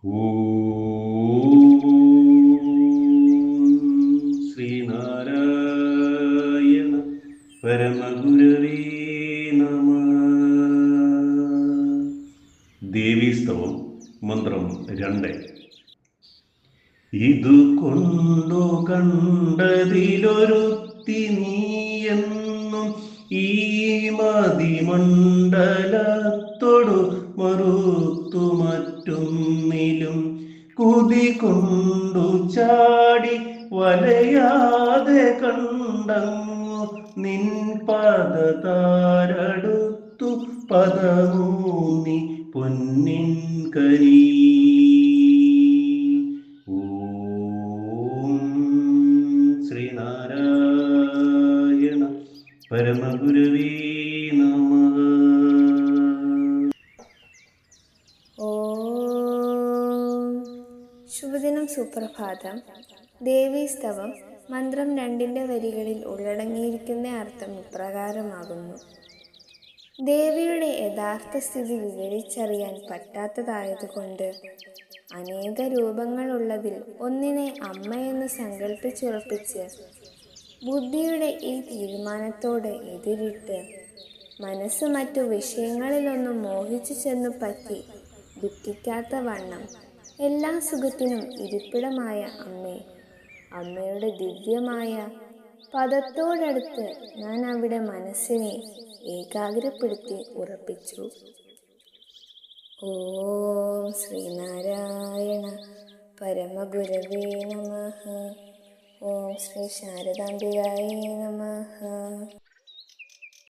ഓം ശ്രീനാരായണ പരമഗുരവേ നമഃ. ദേവീസ്തവം മന്ത്രം 2. ഇതു കൊണ്ടു കണ്ടതിലൊരുത്തി നീയെന്നും ഈ മതിമണ്ഡലത്തോടു മറുത്തു മറ്റൊന്നിലും കുതി കൊണ്ടു ചാടി വലയാതെ കണ്ടങ്ങു നിൻ പദതാരടുത്തു പദമൂന്നി പൊന്നിൻ കനി. ഓം ശ്രീനാരായണ പരമഗുരവേ നമഃ. ശുഭദിനം, സുപ്രഭാതം. ദേവീസ്തവം മന്ത്രം 2 വരികളിൽ ഉള്ളടങ്ങിയിരിക്കുന്ന അർത്ഥം ഇപ്രകാരമാകുന്നു. ദേവിയുടെ യഥാർത്ഥ സ്ഥിതി വിവരിച്ചറിയാൻ പറ്റാത്തതായതുകൊണ്ട് അനേക രൂപങ്ങളുള്ളതിൽ ഒന്നിനെ അമ്മയെന്ന് സങ്കല്പിച്ചുറപ്പിച്ച് ബുദ്ധിയുടെ ഈ തീരുമാനത്തോട് എതിരിട്ട് മനസ്സ് മറ്റു വിഷയങ്ങളിലൊന്നും മോഹിച്ചു ചെന്നു പറ്റി ദുഃഖിക്കാത്ത വണ്ണം എല്ലാ സുഖത്തിനും ഇരിപ്പിടമായ അമ്മയുടെ ദിവ്യമായ പദത്തോടടുത്ത് ഞാൻ അവിടെ മനസ്സിനെ ഏകാഗ്രപ്പെടുത്തി ഉറപ്പിച്ചു. ഓം ശ്രീനാരായണ പരമഗുരവേ നമഃ. ഓം ശ്രീ ശാരദാംബികായേ നമഃ.